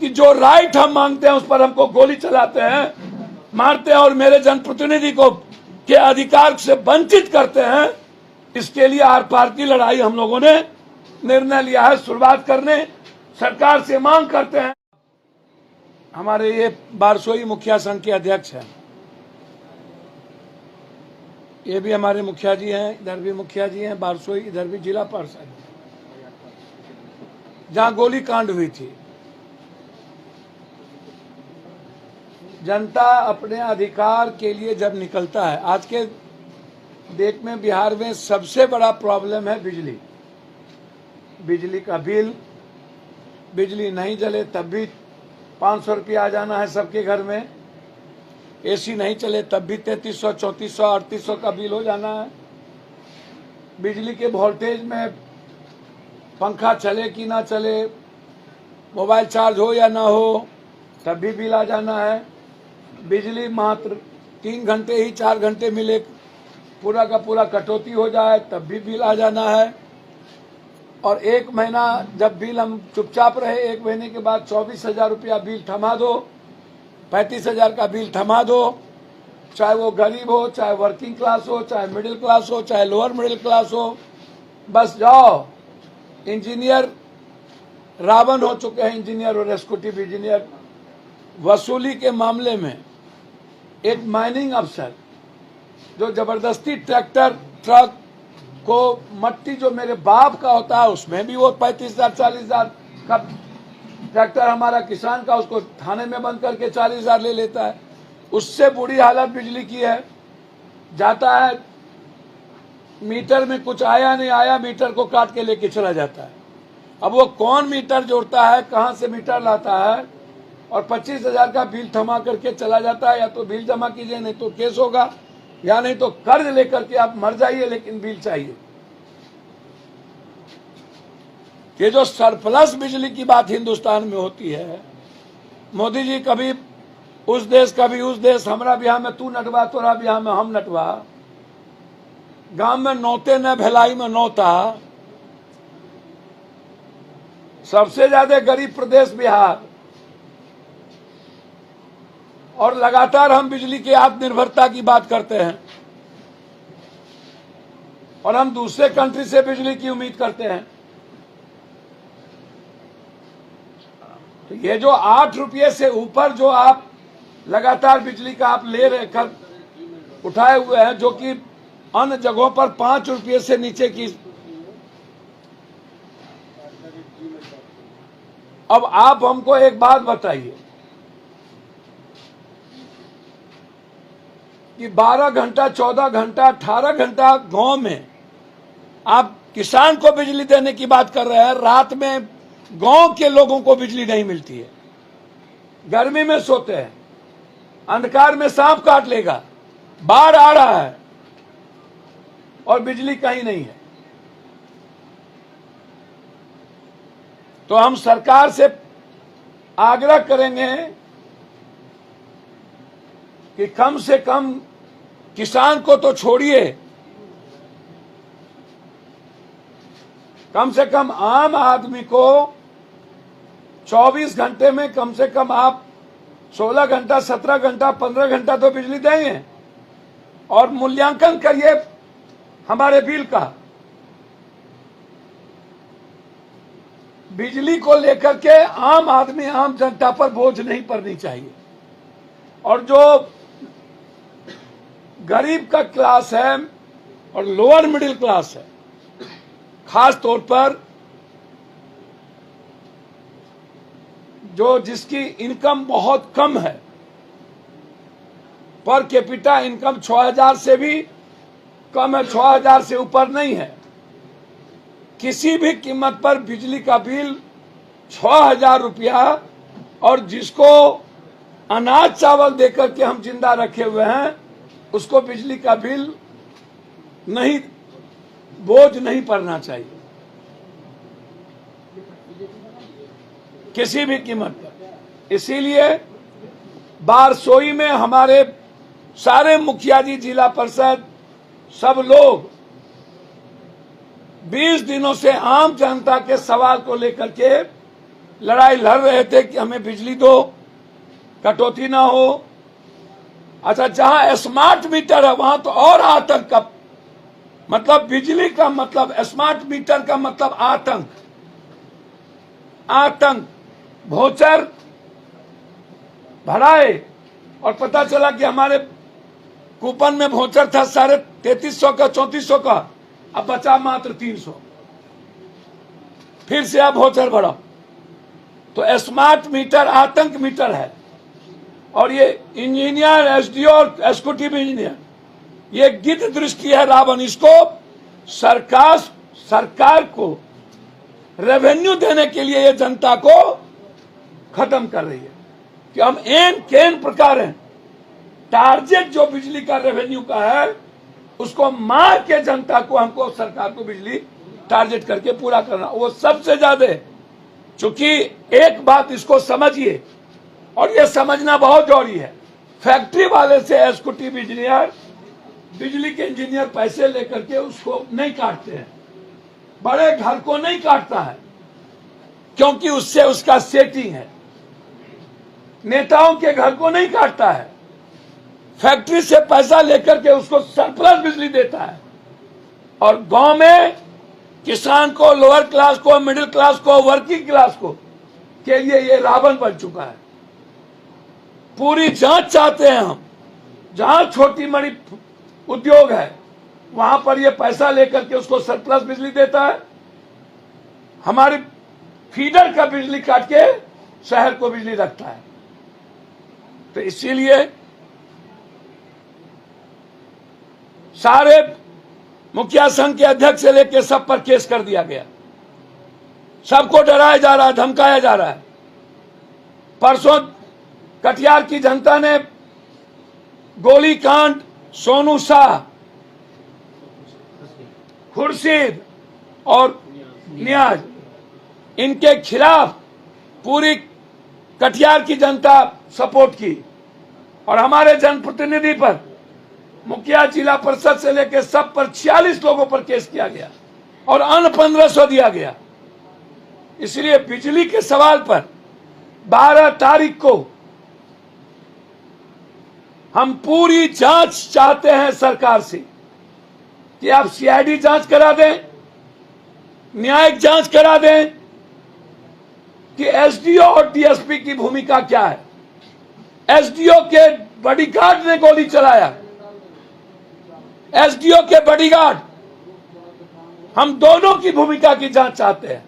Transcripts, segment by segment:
कि जो राइट हम मांगते हैं उस पर हमको गोली चलाते हैं, मारते हैं और मेरे जनप्रतिनिधि को के अधिकार से वंचित करते हैं। इसके लिए आर पार की लड़ाई हम लोगों ने निर्णय लिया है शुरुआत करने, सरकार से मांग करते हैं। हमारे ये बारसोई मुखिया संघ के अध्यक्ष हैं, ये भी हमारे मुखिया जी हैं, इधर भी मुखिया जी हैं बारसोई, इधर भी जिला पार्षद, जहां गोली कांड हुई थी। जनता अपने अधिकार के लिए जब निकलता है, आज के डेट में बिहार में सबसे बड़ा प्रॉब्लम है बिजली, बिजली का बिल, बिजली नहीं जले तब भी 500 रुपया आ जाना है सबके घर में, एसी नहीं चले तब भी 3300, 3400, 3800 का बिल हो जाना है। बिजली के वोल्टेज में पंखा चले कि ना चले, मोबाइल चार्ज हो या ना हो तब भी बिल आ जाना है। बिजली मात्र 3 घंटे ही 4 घंटे मिले, पूरा का पूरा कटौती हो जाए तब भी बिल आ जाना है। और 1 महीना जब बिल हम चुपचाप रहे, 1 महीने के बाद 24,000 रुपया बिल थमा दो, 35,000 का बिल थमा दो। चाहे वो गरीब हो, चाहे वर्किंग क्लास हो, चाहे मिडिल क्लास हो, चाहे लोअर मिडिल क्लास हो, बस जाओ। इंजीनियर रावण हो चुके हैं, इंजीनियर और एग्जीक्यूटिव इंजीनियर। वसूली के मामले में एक माइनिंग अफसर जो जबरदस्ती ट्रैक्टर ट्रक को मट्टी जो मेरे बाप का होता है उसमें भी वो 35,000 40,000 का ट्रैक्टर हमारा किसान का, उसको थाने में बंद करके 40,000 ले लेता है। उससे बुरी हालत बिजली की है। जाता है मीटर में कुछ आया नहीं आया, मीटर को काट के लेके चला जाता है। अब वो कौन मीटर जोड़ता है, कहां से मीटर लाता है, और 25,000 का बिल थमा करके चला जाता है। या तो बिल जमा कीजिए, नहीं तो केस होगा, या नहीं तो कर्ज लेकर के आप मर जाइए, लेकिन बिल चाहिए। ये जो सरप्लस बिजली की बात हिंदुस्तान में होती है, मोदी जी कभी उस देश कभी उस देश, हमारा बिहार में तू नटवा, तोरा बिहार में हम नटवा, गांव में नौते न भिलाई में नौता। सबसे ज्यादा गरीब प्रदेश बिहार, और लगातार हम बिजली की आत्मनिर्भरता की बात करते हैं, और हम दूसरे कंट्री से बिजली की उम्मीद करते हैं। तो ये जो 8 रुपये से ऊपर जो आप लगातार बिजली का आप ले रहे कर उठाए हुए हैं, जो कि अन्य जगहों पर 5 रुपये से नीचे की। अब आप हमको एक बात बताइए कि 12 घंटा, 14 घंटा, 18 घंटा गांव में आप किसान को बिजली देने की बात कर रहे हैं, रात में गांव के लोगों को बिजली नहीं मिलती है। गर्मी में सोते हैं, अंधकार में सांप काट लेगा, बाढ़ आ रहा है और बिजली कहीं नहीं है। तो हम सरकार से आग्रह करेंगे कि कम से कम किसान को तो छोड़िए, कम से कम आम आदमी को 24 घंटे में कम से कम आप 16 घंटा, 17 घंटा, 15 घंटा तो बिजली देंगे। और मूल्यांकन करिए हमारे बिल का। बिजली को लेकर के आम आदमी, आम जनता पर बोझ नहीं पड़नी चाहिए। और जो गरीब का क्लास है और लोअर मिडिल क्लास है, खास तौर पर जो जिसकी इनकम बहुत कम है, पर कैपिटा इनकम 6,000 से भी कम है, 6,000 से ऊपर नहीं है, किसी भी कीमत पर बिजली का बिल 6,000 रुपया, और जिसको अनाज चावल देकर के हम जिंदा रखे हुए हैं, उसको बिजली का बिल नहीं, बोझ नहीं पड़ना चाहिए किसी भी कीमत पर। इसीलिए बारसोई में हमारे सारे मुखिया जी, जिला परिषद, सब लोग 20 दिनों से आम जनता के सवाल को लेकर के लड़ाई लड़ रहे थे कि हमें बिजली दो, कटौती ना हो। अच्छा, जहां स्मार्ट मीटर है वहां तो और आतंक का मतलब, बिजली का मतलब, स्मार्ट मीटर का मतलब आतंक। आतंक वोचर भराए और पता चला कि हमारे कूपन में वोचर था 3350 का, 3400 का, अब बचा मात्र 300। फिर से अब वोचर बढ़ा। तो स्मार्ट मीटर आतंक मीटर है। और ये इंजीनियर, एसडीओ और एग्जीक्यूटिव इंजीनियर, ये गिद्ध दृष्टि है रावण। इसको सरकार को रेवेन्यू देने के लिए ये जनता को खत्म कर रही है कि हम केन प्रकार हैं। टारगेट जो बिजली का रेवेन्यू का है उसको मार के जनता को, हमको सरकार को बिजली टारगेट करके पूरा करना, वो सबसे ज्यादा। चूंकि एक बात इसको समझिए, और ये समझना बहुत जरूरी है, फैक्ट्री वाले से एग्जीक्यूटिव इंजीनियर, बिजली के इंजीनियर पैसे लेकर के उसको नहीं काटते हैं। बड़े घर को नहीं काटता है क्योंकि उससे उसका सेटिंग है। नेताओं के घर को नहीं काटता है, फैक्ट्री से पैसा लेकर के उसको सरप्लस बिजली देता है। और गांव में किसान को, लोअर क्लास को, मिडिल क्लास को, वर्किंग क्लास को के लिए ये रावण बन चुका है। पूरी जांच चाहते हैं हम। जहां छोटी बड़ी उद्योग है वहां पर ये पैसा लेकर के उसको सरप्लस बिजली देता है। हमारी फीडर का बिजली काट के शहर को बिजली रखता है। तो इसीलिए सारे मुखिया संघ के अध्यक्ष से लेकर सब पर केस कर दिया गया। सबको डराया जा रहा है, धमकाया जा रहा है। परसों कटिहार की जनता ने गोलीकांड, सोनू शाह, खुर्शीद और नियाज, इनके खिलाफ पूरी कटिहार की जनता सपोर्ट की। और हमारे जनप्रतिनिधि पर, मुखिया, जिला परिषद से लेकर सब पर 46 लोगों पर केस किया गया और अन्य 1500 दिया गया। इसलिए बिजली के सवाल पर 12 तारीख को हम पूरी जांच चाहते हैं सरकार से कि आप सीआईडी जांच करा दें, न्यायिक जांच करा दें कि एसडीओ और डीएसपी की भूमिका क्या है। एसडीओ के बॉडीगार्ड ने गोली चलाया, एसडीओ के बॉडीगार्ड, हम दोनों की भूमिका की जांच चाहते हैं।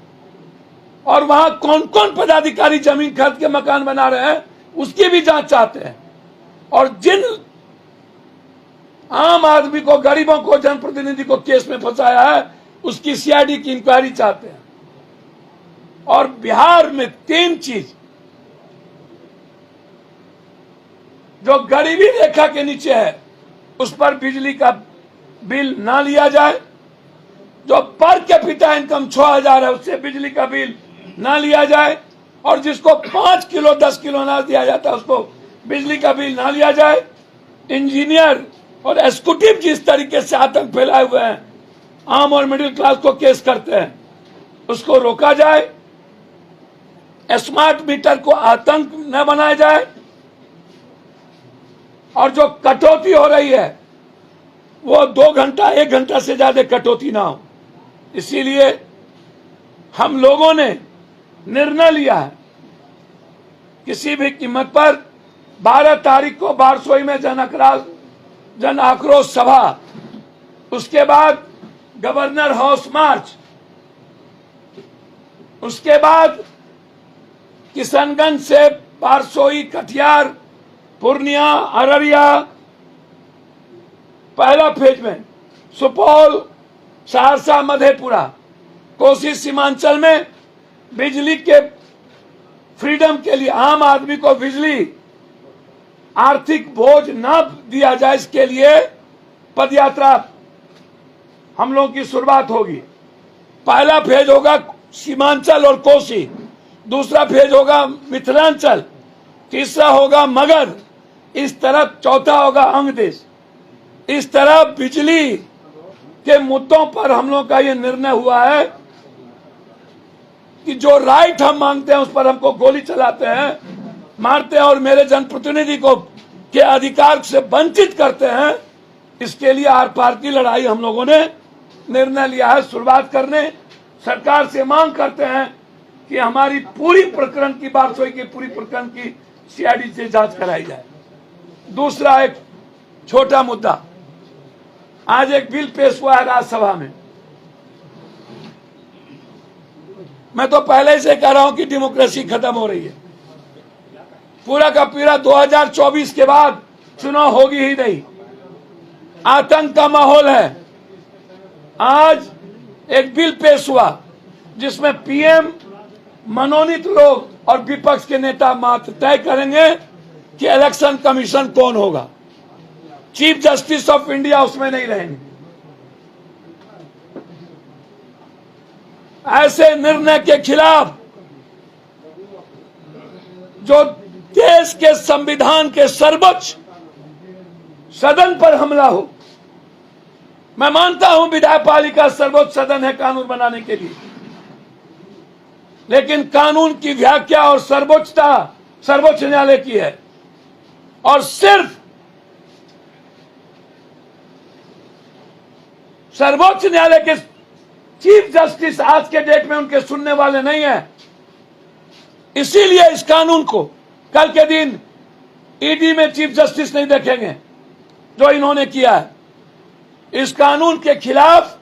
और वहां कौन कौन पदाधिकारी जमीन खरीद के मकान बना रहे हैं उसकी भी जांच चाहते हैं। और जिन आम आदमी को, गरीबों को, जनप्रतिनिधि को केस में फंसाया है उसकी सीआईडी की इंक्वायरी चाहते हैं। और बिहार में 3 चीज जो गरीबी रेखा के नीचे है उस पर बिजली का बिल ना लिया जाए। जो पर कैपिटा इनकम 6000 है उससे बिजली का बिल ना लिया जाए। और जिसको 5 किलो 10 किलो अनाज दिया जाता है उसको बिजली का बिल ना लिया जाए। इंजीनियर और एग्जीक्यूटिव जिस तरीके से आतंक फैलाए हुए हैं, आम और मिडिल क्लास को केस करते हैं, उसको रोका जाए। स्मार्ट मीटर को आतंक न बनाया जाए। और जो कटौती हो रही है वो 2 घंटा 1 घंटा से ज्यादा कटौती ना हो। इसीलिए हम लोगों ने निर्णय लिया है किसी भी कीमत पर 12 तारीख को बारसोई में जन आक्रोश सभा, उसके बाद गवर्नर हाउस मार्च, उसके बाद किशनगंज से बारसोई, कटिहार, पूर्णिया, अररिया, पहला फेज में सुपौल, सहरसा, मधेपुरा, कोसी सीमांचल में बिजली के फ्रीडम के लिए, आम आदमी को बिजली आर्थिक बोझ न दिया जाए, इसके लिए पदयात्रा हम लोगों की शुरुआत होगी। पहला फेज होगा सीमांचल और कोसी, दूसरा फेज होगा मिथिलांचल, तीसरा होगा मगध, इस तरफ चौथा होगा अंग देश। इस तरह बिजली के मुद्दों पर हम लोगों का ये निर्णय हुआ है कि जो राइट हम मांगते हैं उस पर हमको गोली चलाते हैं, मारते हैं और मेरे जनप्रतिनिधि को के अधिकार से वंचित करते हैं। इसके लिए आर पार की लड़ाई हम लोगों ने निर्णय लिया है शुरुआत करने। सरकार से मांग करते हैं कि हमारी पूरी प्रकरण की बारसोई की पूरी प्रकरण की सीआईडी से जांच कराई जाए। दूसरा एक छोटा मुद्दा, आज एक बिल पेश हुआ है राज्यसभा में। मैं तो पहले से कह रहा हूं कि डेमोक्रेसी खत्म हो रही है। पूरा का पूरा 2024 के बाद चुनाव होगी ही नहीं, आतंक का माहौल है। आज एक बिल पेश हुआ जिसमें पीएम, मनोनीत लोग और विपक्ष के नेता मात्र तय करेंगे कि इलेक्शन कमीशन कौन होगा। चीफ जस्टिस ऑफ इंडिया उसमें नहीं रहेंगे। ऐसे निर्णय के खिलाफ जो देश के संविधान के सर्वोच्च सदन पर हमला हो। मैं मानता हूं विधायपालिका सर्वोच्च सदन है कानून बनाने के लिए, लेकिन कानून की व्याख्या और सर्वोच्चता सर्वोच्च न्यायालय की है। और सिर्फ सर्वोच्च न्यायालय के चीफ जस्टिस आज के डेट में उनके सुनने वाले नहीं है। इसीलिए इस कानून को कल के दिन ईडी में चीफ जस्टिस नहीं देखेंगे जो इन्होंने किया है। इस कानून के खिलाफ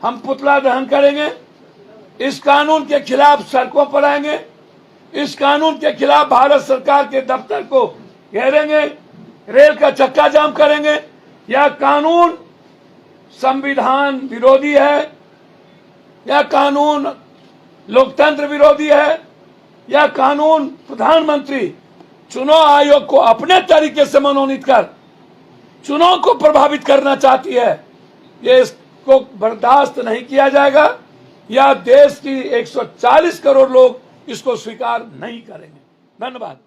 हम पुतला दहन करेंगे, इस कानून के खिलाफ सड़कों पर आएंगे, इस कानून के खिलाफ भारत सरकार के दफ्तर को घेरेंगे, रेल का चक्का जाम करेंगे। यह कानून संविधान विरोधी है, यह कानून लोकतंत्र विरोधी है, यह कानून प्रधानमंत्री चुनाव आयोग को अपने तरीके से मनोनीत कर चुनाव को प्रभावित करना चाहती है। ये इसको बर्दाश्त नहीं किया जाएगा। या देश की 140 करोड़ लोग इसको स्वीकार नहीं करेंगे। धन्यवाद।